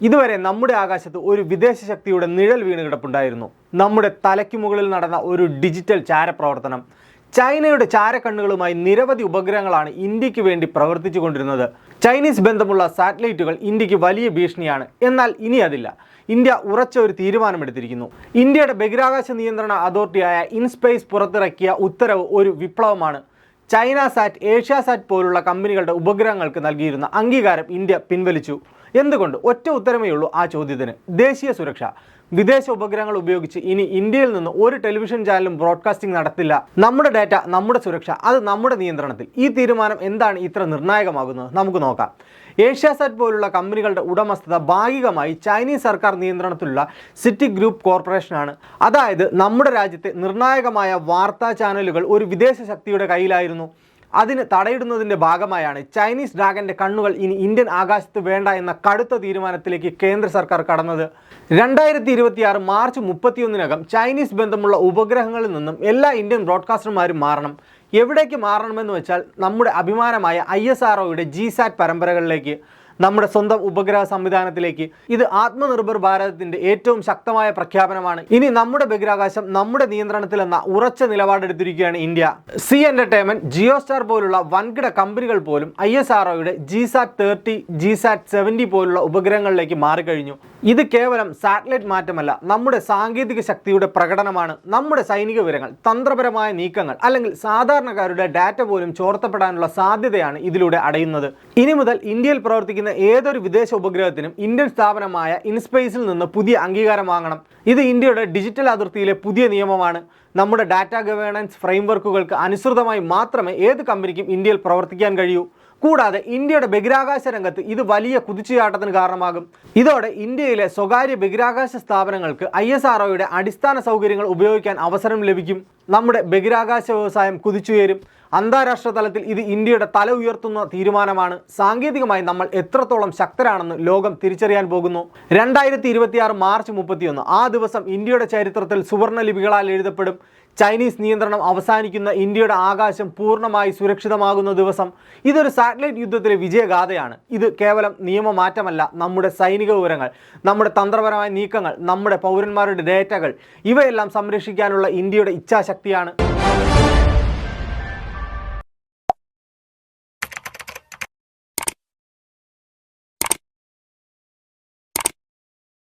ഇതുവരെ നമ്മുടെ ആകാശത്ത് ഒരു വിദേശ ശക്തിയുടെ നിഴൽ വീണ് കിടപ്പുണ്ടായിരുന്നു. നമ്മുടെ തലയ്ക്ക് മുകളിൽ നടന്ന ഒരു ഡിജിറ്റൽ ചാരപ്രവർത്തനം. ചൈനയുടെ ചാരക്കണ്ണുകളുമായി നിരവധി ഉപഗ്രഹങ്ങളാണ് ഇന്ത്യക്ക് വേണ്ടി പ്രവർത്തിച്ചു കൊണ്ടിരുന്നത്. ചൈനീസ് ബന്ധമുള്ള സാറ്റലൈറ്റുകൾ ഇന്ത്യക്ക് വലിയ ഭീഷണിയാണ്. എന്നാൽ ഇനി അതില്ല. ഇന്ത്യ ഉറച്ച ഒരു തീരുമാനമെടുത്തിരിക്കുന്നു. ഇന്ത്യയുടെ ബഹിരാകാശ നിയന്ത്രണ അതോറിറ്റിയായ ഇൻസ്പേസ് പുറത്തിറക്കിയ ഉത്തരവ് ഒരു വിപ്ലവമാണ്. ചൈന സാറ്റ്, ഏഷ്യ സാറ്റ് പോലുള്ള കമ്പനികളുടെ ഉപഗ്രഹങ്ങൾക്ക് നൽകിയിരുന്ന അംഗീകാരം ഇന്ത്യ പിൻവലിച്ചു. എന്തുകൊണ്ട്? ഒറ്റ ഉത്തരമേ ഉള്ളൂ ആ ചോദ്യത്തിന്: ദേശീയ സുരക്ഷ. വിദേശ ഉപഗ്രഹങ്ങൾ ഉപയോഗിച്ച് ഇനി ഇന്ത്യയിൽ നിന്ന് ഒരു ടെലിവിഷൻ ചാനലും ബ്രോഡ്കാസ്റ്റിംഗ് നടത്തില്ല. നമ്മുടെ ഡാറ്റ, നമ്മുടെ സുരക്ഷ, അത് നമ്മുടെ നിയന്ത്രണത്തിൽ. ഈ തീരുമാനം എന്താണ് ഇത്ര നിർണായകമാകുന്നത്? നമുക്ക് നോക്കാം. ഏഷ്യാസാറ്റ് പോലുള്ള കമ്പനികളുടെ ഉടമസ്ഥത ഭാഗികമായി ചൈനീസ് സർക്കാർ നിയന്ത്രണത്തിലുള്ള സിറ്റി ഗ്രൂപ്പ് കോർപ്പറേഷനാണ്. അതായത് നമ്മുടെ രാജ്യത്തെ നിർണായകമായ വാർത്താ ചാനലുകൾ ഒരു വിദേശ ശക്തിയുടെ കയ്യിലായിരുന്നു. അതിന് തടയിടുന്നതിൻ്റെ ഭാഗമായാണ് ചൈനീസ് ഡ്രാഗന്റെ കണ്ണുകൾ ഇനി ഇന്ത്യൻ ആകാശത്ത് വേണ്ട എന്ന കടുത്ത തീരുമാനത്തിലേക്ക് കേന്ദ്ര സർക്കാർ കടന്നത്. 2026 മാർച്ച് 31-നകം ചൈനീസ് ബന്ധമുള്ള ഉപഗ്രഹങ്ങളിൽ നിന്നും എല്ലാ ഇന്ത്യൻ ബ്രോഡ്കാസ്റ്റർമാരും മാറണം. എവിടേക്ക് മാറണമെന്ന് വെച്ചാൽ നമ്മുടെ അഭിമാനമായ ISROയുടെ GSAT പരമ്പരകളിലേക്ക്, നമ്മുടെ സ്വന്തം ഉപഗ്രഹ സംവിധാനത്തിലേക്ക്. ഇത് ആത്മനിർഭർ ഭാരതത്തിന്റെ ഏറ്റവും ശക്തമായ പ്രഖ്യാപനമാണ്. ഇനി നമ്മുടെ ബഹിരാകാശം നമ്മുടെ നിയന്ത്രണത്തിലെന്ന ഉറച്ച നിലപാടെടുത്തിരിക്കുകയാണ് ഇന്ത്യ. സി എന്റർടൈൻമെന്റ്, ജിയോസ്റ്റാർ പോലുള്ള വൻകിട കമ്പനികൾ പോലും ISROയുടെ GSAT 30, GSAT 70 പോലുള്ള ഉപഗ്രഹങ്ങളിലേക്ക് മാറിക്കഴിഞ്ഞു. ഇത് കേവലം സാറ്റലൈറ്റ് മാറ്റമല്ല, നമ്മുടെ സാങ്കേതിക ശക്തിയുടെ പ്രകടനമാണ്. നമ്മുടെ സൈനിക വിവരങ്ങൾ, തന്ത്രപരമായ നീക്കങ്ങൾ, അല്ലെങ്കിൽ സാധാരണക്കാരുടെ ഡാറ്റ പോലും ചോർത്തപ്പെടാനുള്ള സാധ്യതയാണ് ഇതിലൂടെ അടയുന്നത്. ഇനി മുതൽ ഇന്ത്യയിൽ പ്രവർത്തിക്കുന്ന ഏതൊരു വിദേശ ഉപഗ്രഹത്തിനും ഇന്ത്യൻ സ്ഥാപനമായ ഇൻസ്പേസിൽ നിന്ന് പുതിയ അംഗീകാരം വാങ്ങണം. ഇത് ഇന്ത്യയുടെ ഡിജിറ്റൽ അതിർത്തിയിലെ പുതിയ നിയമമാണ്. നമ്മുടെ ഡാറ്റ ഗവേണൻസ് ഫ്രെയിംവർക്കുകൾക്ക് അനുസൃതമായി മാത്രമേ ഏത് കമ്പനിക്കും ഇന്ത്യയിൽ പ്രവർത്തിക്കാൻ കഴിയൂ. കൂടാതെ ഇന്ത്യയുടെ ബഹിരാകാശ രംഗത്ത് ഇത് വലിയ കുതിച്ചുചാട്ടത്തിന് കാരണമാകും. ഇതോടെ ഇന്ത്യയിലെ സ്വകാര്യ ബഹിരാകാശ സ്ഥാപനങ്ങൾക്ക് ISROയുടെ അടിസ്ഥാന സൗകര്യങ്ങൾ ഉപയോഗിക്കാൻ അവസരം ലഭിക്കും. നമ്മുടെ ബഹിരാകാശ വ്യവസായം കുതിച്ചുയരും. അന്താരാഷ്ട്ര തലത്തിൽ ഇത് ഇന്ത്യയുടെ തല ഉയർത്തുന്ന തീരുമാനമാണ്. സാങ്കേതികമായി നമ്മൾ എത്രത്തോളം ശക്തരാണെന്ന് ലോകം തിരിച്ചറിയാൻ പോകുന്നു. 2026 മാർച്ച് 31, ആ ദിവസം ഇന്ത്യയുടെ ചരിത്രത്തിൽ സുവർണ ലിപികളാൽ എഴുതപ്പെടും. ചൈനീസ് നിയന്ത്രണം അവസാനിക്കുന്ന ഇന്ത്യയുടെ ആകാശം പൂർണ്ണമായി സുരക്ഷിതമാകുന്ന ദിവസം. ഇതൊരു സാറ്റലൈറ്റ് യുദ്ധത്തിലെ വിജയഗാഥയാണ്. ഇത് കേവലം നിയമമാറ്റമല്ല, നമ്മുടെ സൈനിക വിവരങ്ങൾ, നമ്മുടെ തന്ത്രപരമായ നീക്കങ്ങൾ, നമ്മുടെ പൗരന്മാരുടെ ഡേറ്റകൾ, ഇവയെല്ലാം സംരക്ഷിക്കാനുള്ള ഇന്ത്യയുടെ ഇച്ഛാശക്തിയാണ്.